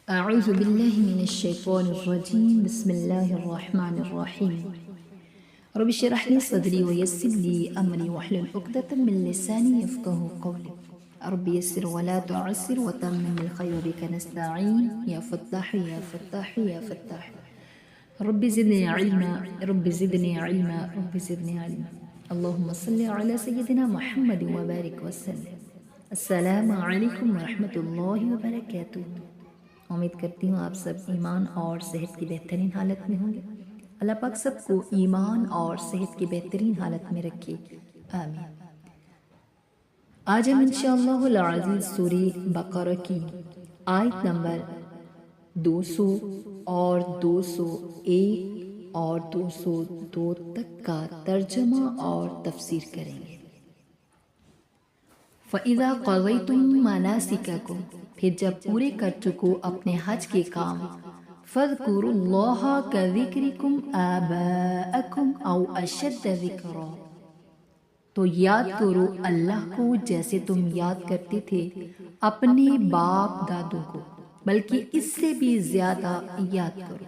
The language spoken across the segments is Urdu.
أعوذ بالله من الشيطان الرجيم بسم الله الرحمن الرحيم رب اشرح لي صدري ويسر لي أمري واحلل عقدة من لساني يفقهوا قولي رب يسر ولا تعسر وتمم الخير بك نستعين يا فتاح يا فتاح يا فتاح رب زدني علما رب زدني علما رب زدني علما اللهم صل على سيدنا محمد وبارك وسلم السلام علیکم ورحمۃ اللہ وبرکاتہ۔ امید کرتی ہوں آپ سب ایمان اور صحت کی بہترین حالت میں ہوں گے۔ اللہ پاک سب کو ایمان اور صحت کی بہترین حالت میں رکھے، آمین۔ آج ہم انشاءاللہ العزیز سورہ بقرہ کی آیت نمبر 200 اور 201 اور 202 تک کا ترجمہ اور تفسیر کریں گے۔ فَإِذَا قَضَيْتُم مَّنَاسِكَكُمْ، پھر جب پورے کر چکو اپنے حج کے کام، فَاذْكُرُوا اللَّهَ كَذِكْرِكُمْ آبَاءَكُمْ أَوْ أَشَدَّ ذِكْرًا، تو یاد کرو اللہ کو جیسے تم یاد کرتے تھے اپنے باپ دادوں کو، بلکہ اس سے بھی زیادہ یاد کرو۔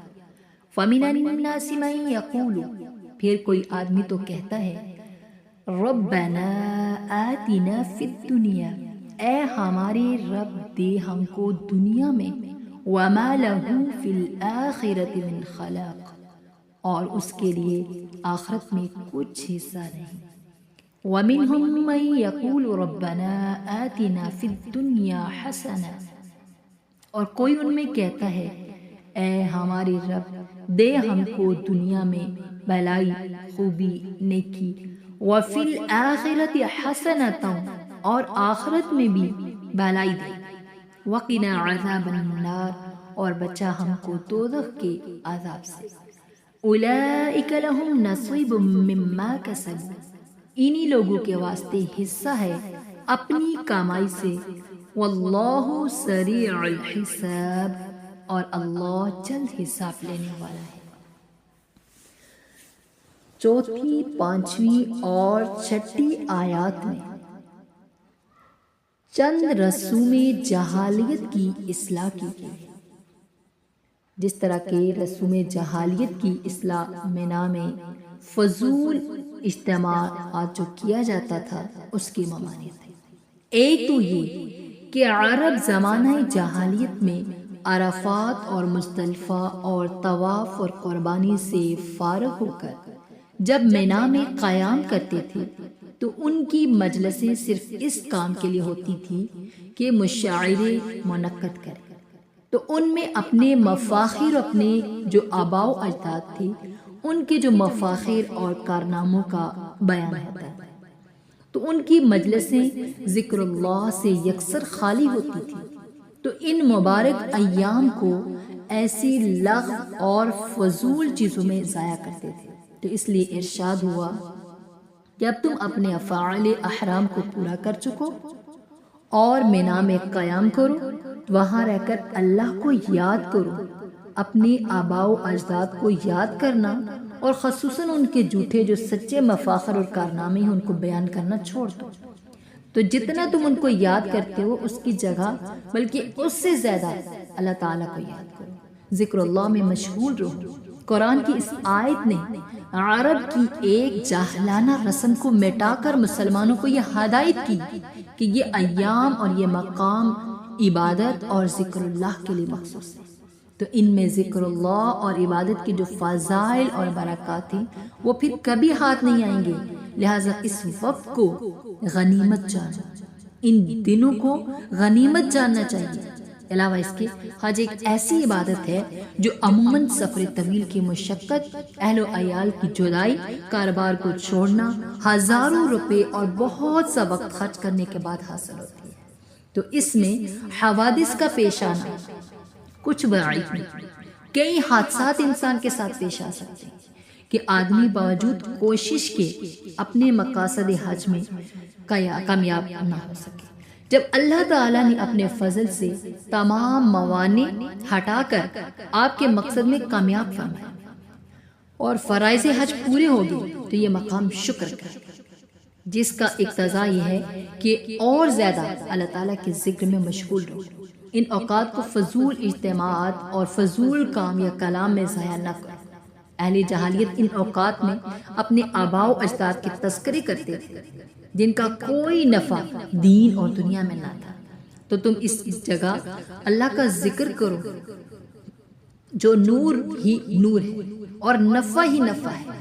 فَمِنَ النَّاسِ مَن يَقُولُ، پھر کوئی آدمی تو کہتا ہے ربنا آتنا فی الدنیا، اے ہمارے رب دے ہم کو دنیا میں، وما لہ فی الآخرۃ من خلاق، اور اس کے لیے آخرت میں کچھ حصہ نہیں۔ ومنہم من یقول ربنا آتنا فی الدنیا حسنہ، اور کوئی ان میں کہتا ہے اے ہمارے رب دے ہم کو دنیا میں بھلائی، خوبی، نیکی، وفی الآخرۃ حسنۃ، اور آخرت میں بھی بھلائی دے، وقنا عذاب النار، اور بچا ہم کو دوزخ کے عذاب سے۔ اولئک لہم نصیب مما کسبوا، انہی لوگوں کے واسطے حصہ ہے اپنی کمائی سے، واللہ سریع الحساب، اور اللہ جلد حساب لینے والا ہے۔ چوتھی، پانچویں اور چھٹی آیات میں چند رسوم جہالیت کی اصلاح کی گئی۔ جس طرح کہ رسوم جہالیت کی اصلاح مینا میں فضول اجتماعات جو کیا جاتا تھا اس کی ممانعت ہے۔ ایک تو یہ کہ عرب زمانہ جہالیت میں عرفات اور مزدلفہ اور طواف اور قربانی سے فارغ ہو کر جب مینا میں قیام کرتے تھے تو ان کی مجلسیں صرف اس کام کے لیے ہوتی تھی کہ مشاعرے منعقد کریں، تو ان میں اپنے مفاخر، اپنے جو آباء و اجداد تھے ان کے جو مفاخر اور کارناموں کا بیان ہوتا ہے، تو ان کی مجلسیں ذکر اللہ سے یکسر خالی ہوتی تھی۔ تو ان مبارک ایام کو ایسی لغو اور فضول چیزوں میں ضائع کرتے تھے، تو اس لیے ارشاد ہوا کہ اب تم اپنے افعال احرام کو پورا کر چکو اور مینا میں قیام کرو، وہاں رہ کر اللہ کو یاد کرو، اپنے آباء و اجداد کو یاد کرنا، اور خصوصاً ان کے جھوٹے جو سچے مفاخر اور کارنامے ہیں ان کو بیان کرنا چھوڑ دو۔ تو جتنا تم ان کو یاد کرتے ہو اس کی جگہ بلکہ اس سے زیادہ اللہ تعالیٰ کو یاد کرو، ذکر اللہ میں مشغول رہو۔ قرآن کی اس آیت نے عرب کی ایک جاہلانہ رسم کو مٹا کر مسلمانوں کو یہ ہدایت کی کہ یہ ایام اور یہ مقام عبادت اور ذکر اللہ کے لیے مخصوص ہے، تو ان میں ذکر اللہ اور عبادت کی جو فضائل اور برکات ہیں وہ پھر کبھی ہاتھ نہیں آئیں گے۔ لہٰذا اس وقت کو غنیمت جانو، ان دنوں کو غنیمت جاننا چاہیے۔ علاوہ اس کے حج ایک ایسی عبادت ہے جو عموماً سفر طویل کی مشقت، اہل و عیال کی جدائی، کاروبار کو چھوڑنا، ہزاروں روپے اور بہت سا وقت خرچ کرنے کے بعد حاصل ہوتی ہے۔ تو اس میں حوادث کا پیش آنا کچھ وعید میں، کئی حادثات انسان کے ساتھ پیش آ سکتے ہیں کہ آدمی باوجود کوشش کے اپنے مقاصد حج میں کامیاب نہ ہو سکے۔ جب اللہ تعالیٰ نے اپنے فضل سے تمام موانع ہٹا کر آپ کے مقصد میں کامیاب فرمایا اور فرائض حج پورے ہو گئے تو یہ مقام شکر کا ہے، جس کا اقتضا یہ ہے کہ اور زیادہ اللہ تعالیٰ کے ذکر میں مشغول رہو، ان اوقات کو فضول اجتماعات اور فضول کام یا کلام میں ضائع نہ کرو۔ اہل جہالیت ان اوقات میں اپنے آباء و اجداد کے تذکرے کرتے تھے جن کا کوئی نفع دین اور دنیا میں نہ تھا، تو تم اس جگہ اللہ کا ذکر کرو جو نور ہی نور ہے اور نفع ہی نفع ہے،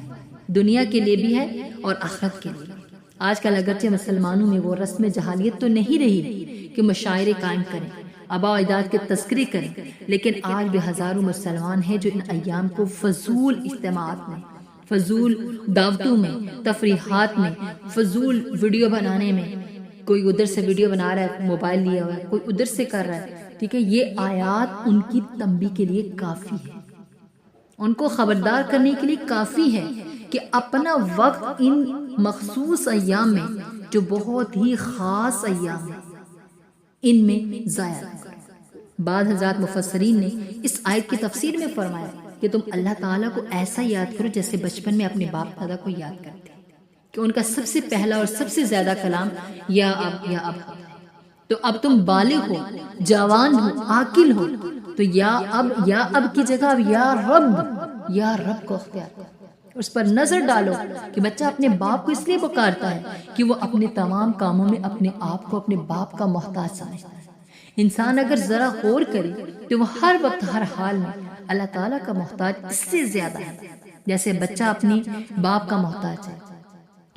دنیا کے لیے بھی ہے اور آخرت کے لیے۔ آج کل اگرچہ مسلمانوں میں وہ رسم جہالیت تو نہیں رہی کہ مشاعرے قائم کریں، آباء و اجداد کے تذکرے کریں، لیکن آج بھی ہزاروں مسلمان ہیں جو ان ایام کو فضول اجتماعات میں، فضول دعوتوں میں، تفریحات میں، فضول ویڈیو بنانے میں، کوئی ادھر سے ویڈیو بنا رہا ہے موبائل لیا ہوا ہے، کوئی ادھر سے کر رہا ہے، ٹھیک ہے، یہ آیات ان کی تنبیہ کے لیے کافی ہے، ان کو خبردار کرنے کے لیے کافی ہے کہ اپنا وقت ان مخصوص ایام میں جو بہت ہی خاص ایام ہیں ان میں ضائع نہ کرو۔ بعض حضرات مفسرین نے اس آیت کی تفسیر میں فرمایا کہ تم اللہ تعالیٰ کو ایسا یاد کرو جیسے بچپن میں اپنے باپ دادا کو یاد کرتے کہ ان کا سب سے پہلا اور سب سے زیادہ کلام یا اب یا اب، تو اب تم بالغ ہو، جوان ہو، عاقل ہو، تو یا اب کی جگہ اب یا رب کو اختیار کرو، اس پر نظر ڈالو کہ بچہ اپنے باپ کو اس لیے پکارتا ہے کہ وہ اپنے تمام کاموں میں اپنے آپ کو اپنے باپ کا محتاج سمجھتا ہے۔ انسان اگر ذرا غور کرے تو وہ ہر وقت ہر حال میں اللہ تعالیٰ کا محتاج اس سے زیادہ ہے جیسے بچہ اپنے باپ کا محتاج ہے۔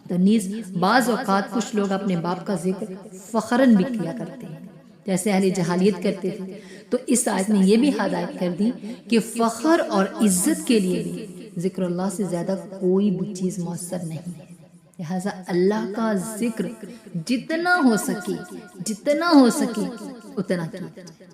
تو نیز بعض اوقات کچھ لوگ اپنے باپ کا ذکر فخراً بھی کیا کرتے ہیں جیسے اہل جہالیت کرتے تھے، تو اس آیت نے یہ بھی ہدایت کر دی کہ فخر اور عزت کے لیے بھی ذکر اللہ سے زیادہ کوئی بھی چیز مؤثر نہیں ہے، لہذا اللہ کا ذکر جتنا ہو سکے اتنا کیجیے۔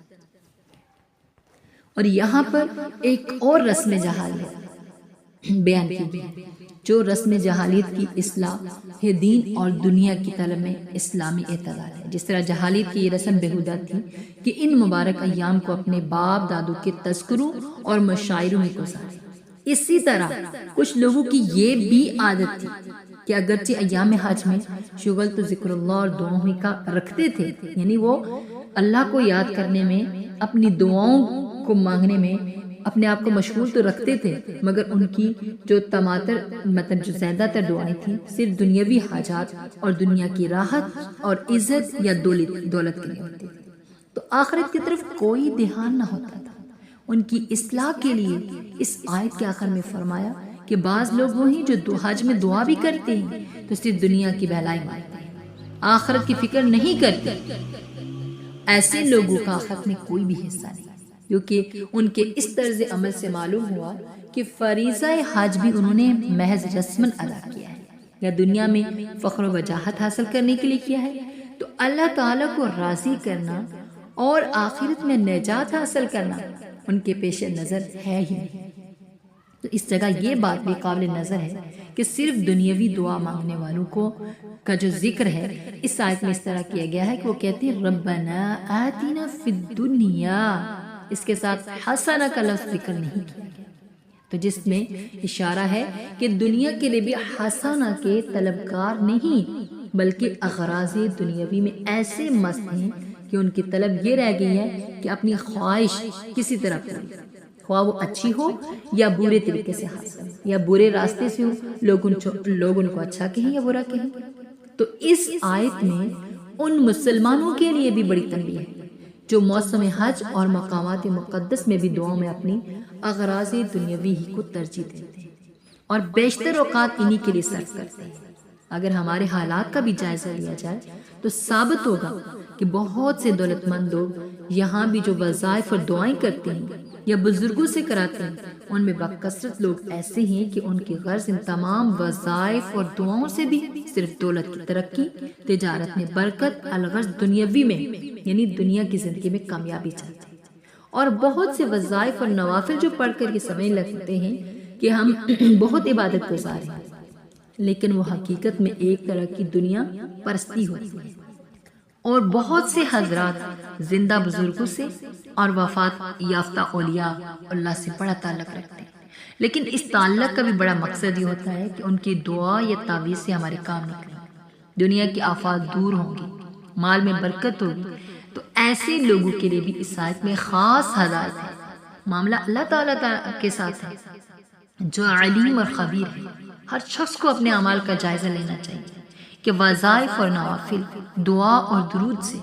اور یہاں پر ایک اور رسم جہالیت بیان کی گئی جو رسم جہالیت کی اصلاح ہے دین اور دنیا کی طلب میں اسلامی اعتدال ہے۔ جس طرح جہالیت کی یہ رسم بےہودہ تھی کہ ان مبارک ایام کو اپنے باپ دادوں کے تذکروں اور مشاعروں میں گزارے، اسی طرح کچھ لوگوں کی یہ بھی عادت تھی کہ اگرچہ ایام حج میں شغل تو ذکر اللہ اور دعاؤں کا رکھتے تھے، یعنی وہ اللہ کو یاد کرنے میں، اپنی دعاؤں کو مانگنے میں اپنے آپ کو مشغول تو رکھتے تھے، مگر ان کی جو جو زیادہ تر دعائیں تھیں صرف دنیاوی حاجات اور دنیا کی راحت اور عزت یا دولت کے لیے ہوتی تھی، تو آخرت کی طرف کوئی دھیان نہ ہوتا تھا۔ ان کی اصلاح کے لیے اس آیت کے آخر میں فرمایا کہ بعض لوگ وہی جو حج میں دعا بھی کرتے ہیں تو صرف دنیا کی بہلائی مانگتے ہیں، آخرت کی فکر نہیں کرتے، ایسے لوگوں کا آخرت میں کوئی بھی حصہ نہیں، کیونکہ ان کے اس طرز عمل سے معلوم ہوا کہ فریضہ حج بھی انہوں نے محض رسماً ادا کیا ہے یا دنیا میں فخر و وجاہت حاصل کرنے کے لیے کیا ہے، تو اللہ تعالیٰ کو راضی کرنا اور آخرت میں نجات حاصل کرنا ان کے پیش نظر ہے ہی نہیں۔ تو اس جگہ یہ بات بھی قابل نظر ہے کہ صرف دنیاوی دعا مانگنے والوں کا جو ذکر ہے اس آیت میں اس طرح کیا گیا ہے کہ وہ کہتے ہیں ربنا آتنا فی الدنیا، اس کے ساتھ حسنہ کا لفظ ذکر نہیں کیا گیا، تو جس میں اشارہ ہے کہ دنیا کے لیے بھی حسنہ کے طلبگار نہیں بلکہ اغراض دنیاوی میں ایسے مست ہیں کہ ان کی طلب یہ رہ گئی ہے کہ اپنی خواہش کسی طرح پوری، خواہ وہ اچھی ہو یا برے طریقے سے حاصل یا برے راستے سے ہو، لوگ ان کو اچھا کہیں یا برا کہیں۔ تو اس آیت میں ان مسلمانوں کے لیے بھی بڑی تنبیہ ہے جو موسم حج اور مقامات مقدس میں بھی دعاؤں میں اپنی اغراض دنیاوی ہی کو ترجیح دیتے ہیں اور بیشتر اوقات انہی کے لیے صرف کرتے ہیں۔ اگر ہمارے حالات کا بھی جائزہ لیا جائے تو ثابت ہوگا کہ بہت سے دولت مند لوگ یہاں بھی جو وظائف اور دعائیں کرتے ہیں یا بزرگوں سے کراتے ہیں، ان میں بکثرت لوگ ایسے ہیں کہ ان کی غرض ان تمام وظائف اور دعاؤں سے بھی صرف دولت کی ترقی، تجارت میں برکت، الغرض دنیاوی میں یعنی دنیا کی زندگی میں کامیابی چاہتے ہیں، اور بہت سے وظائف اور نوافل جو پڑھ کر یہ سمجھ لگتے ہیں کہ ہم بہت عبادت گزار ہیں، لیکن وہ حقیقت میں ایک طرح کی دنیا پرستی ہوتی ہے۔ اور بہت سے حضرات زندہ بزرگوں سے اور وفات یافتہ اولیاء اللہ سے بڑا تعلق رکھتے ہیں، لیکن اس تعلق کا بھی بڑا مقصد یہ ہوتا ہے کہ ان کی دعا یا تعویذ سے ہمارے کام نکلیں، دنیا کی آفات دور ہوں گی، مال میں برکت ہوگی، تو ایسے لوگوں کے لیے بھی اس آیت میں خاص ہدایت ہے۔ معاملہ اللہ تعالیٰ کے ساتھ ہے جو علیم اور خبیر ہے۔ ہر شخص کو اپنے اعمال کا جائزہ لینا چاہیے کہ وظائف اور نوافل، دعا اور درود سے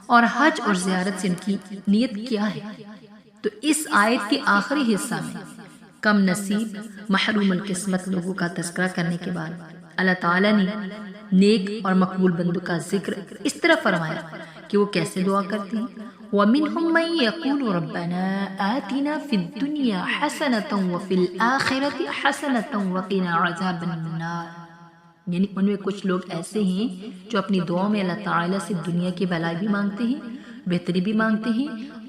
اور حج اور زیارت سے ان کی نیت کیا ہے۔ تو اس آیت کے آخری حصہ میں کم نصیب محروم القسمت لوگوں کا تذکرہ کرنے کے بعد اللہ تعالیٰ نے نیک اور مقبول بندوں کا ذکر اس طرح فرمایا کہ وہ کیسے دعا کرتے ہیں۔ وَمِنْهُمْ مَنْ يَقُولُ رَبَّنَا آتِنَا فِي الدُّنْيَا حَسَنَةً وَفِي الْآخِرَةِ حَسَنَةً وَقِنَا عَذَابَ النَّارِ، یعنی ان میں کچھ لوگ ایسے ہیں جو اپنی دعاؤں میں اللہ تعالیٰ سے دنیا کی بھلائی بھی مانگتے ہیں، بہتری بھی مانگتے ہیں،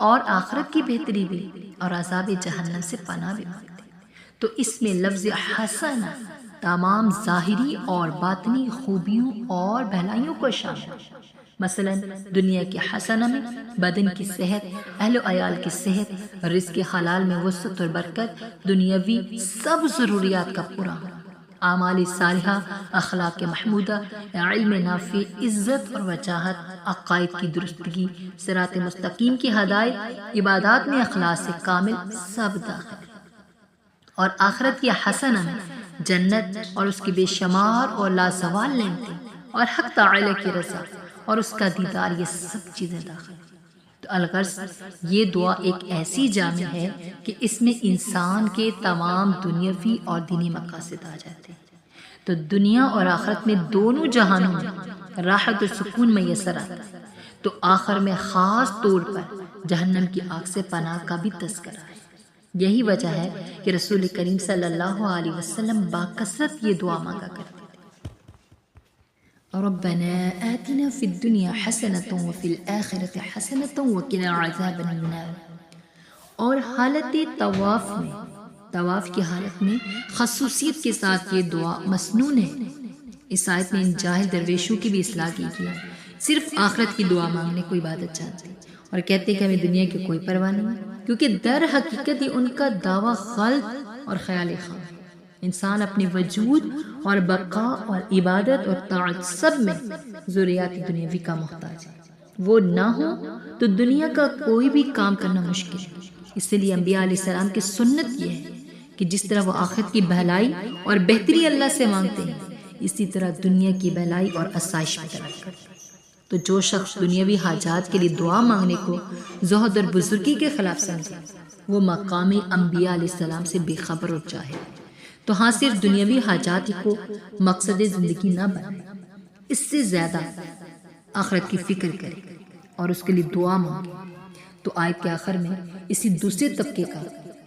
اور آخرت کی بہتری بھی، اور عذاب جہنم سے پناہ بھی مانگتے ہیں۔ تو اس میں لفظ حسنہ تمام ظاہری اور باطنی خوبیوں اور بھلائیوں کو شامل ہے۔ مثلا دنیا کی حسنہ میں بدن کی صحت، اہل و عیال کی صحت، رزق حلال میں وسعت اور برکت، دنیاوی سب ضروریات کا پورا ہونا، اعمال صالحہ، اخلاق محمودہ، علم نافع، عزت اور وجاہت، عقائد کی درستگی، صراط مستقیم کی ہدایت، عبادات میں اخلاص کامل، سب داخل۔ اور آخرت کی حسنہ میں جنت اور اس کی بے شمار اور لازوال نعمتیں، اور حق تعالی کی رضا اور اس کا دیدار، یہ سب چیزیں داخل ہیں۔ تو الغرض یہ دعا ایک ایسی جامع ہے کہ اس میں انسان کے تمام دنیاوی اور دینی مقاصد آ جاتے ہیں۔ تو دنیا اور آخرت میں دونوں جہانوں میں راحت و سکون میسر آتا ہے۔ تو آخر میں خاص طور پر جہنم کی آگ سے پناہ کا بھی تذکرہ ہے۔ یہی وجہ ہے کہ رسول کریم صلی اللہ علیہ وسلم باکثرت یہ دعا مانگا کرتے تھے، ربنا آتنا فی الدنیا حسنۃ وفی الآخرۃ حسنۃ وقنا عذاب النار۔ اور حالت طواف کی حالت میں خصوصیت کے ساتھ یہ دعا مسنون ہے۔ اس آیت میں ان جاہل درویشوں کی بھی اصلاح کی گئی ہے، صرف آخرت کی دعا مانگنے کو عبادت جانتے ہیں اور کہتے ہیں کہ ہمیں دنیا کی کوئی پرواہ نہیں، کیونکہ در حقیقت ہی ان کا دعویٰ غلط اور خیال خام ہے۔ انسان اپنے وجود اور بقا اور عبادت اور طاعت سب میں ضروریات دنیاوی کا محتاج ہے۔ وہ نہ ہو تو دنیا کا کوئی بھی کام کرنا مشکل ہے۔ اس لیے انبیاء علیہ السلام کی سنت یہ ہے کہ جس طرح وہ آخرت کی بھلائی اور بہتری اللہ سے مانگتے ہیں، اسی طرح دنیا کی بھلائی اور آسائش میں طلب کرتے ہیں۔ تو جو شخص دنیاوی حاجات کے لیے دعا مانگنے کو زہد اور بزرگی کے خلاف سمجھے، وہ مقام انبیاء علیہ السلام سے بے خبر اور جاہل۔ تو ہاں صرف دنیاوی حاجات کو مقصد زندگی نہ بنائے، اس سے زیادہ آخرت کی فکر کرے اور اس کے لیے دعا مانگے۔ تو آیت کے آخر میں اسی دوسرے طبقے کا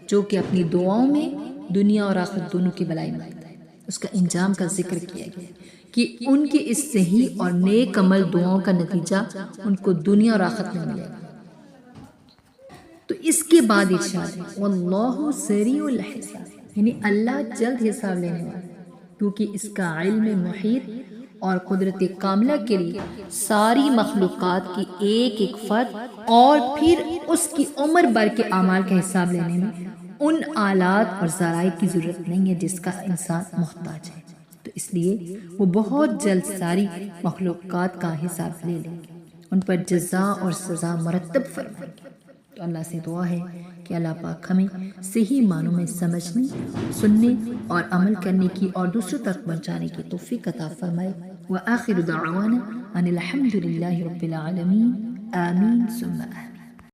جو کہ اپنی دعاؤں میں دنیا اور آخرت دونوں کی بھلائی مانگتا ہے، اس کا انجام کا ذکر کیا گیا کہ ان کی اس صحیح اور نیک عمل دعاؤں کا نتیجہ ان کو دنیا اور آخرت میں ملے گا۔ تو اس کے بعد ارشاد ہے واللہ سریع الحساب، یعنی اللہ جلد حساب لینے والا، کیونکہ اس کا علم محیط اور قدرت کاملہ کے لیے ساری مخلوقات کی ایک ایک فرد اور پھر اس کی عمر بھر کے اعمال کا حساب لینے میں ان آلات اور ذرائع کی ضرورت نہیں ہے جس کا انسان محتاج ہے۔ تو اس لیے وہ بہت جلد ساری مخلوقات کا حساب لے لیں گے، ان پر جزا اور سزا مرتب فرمائیں گے۔ تو اللہ سے دعا ہے کہ اللہ پاک ہمیں صحیح معنوں میں سمجھنے، سننے اور عمل کرنے کی اور دوسروں تک پہنچانے کی توفیق عطا فرمائے۔ وآخر دعوانا ان الحمد للہ رب العالمین، آمین ثم آمین۔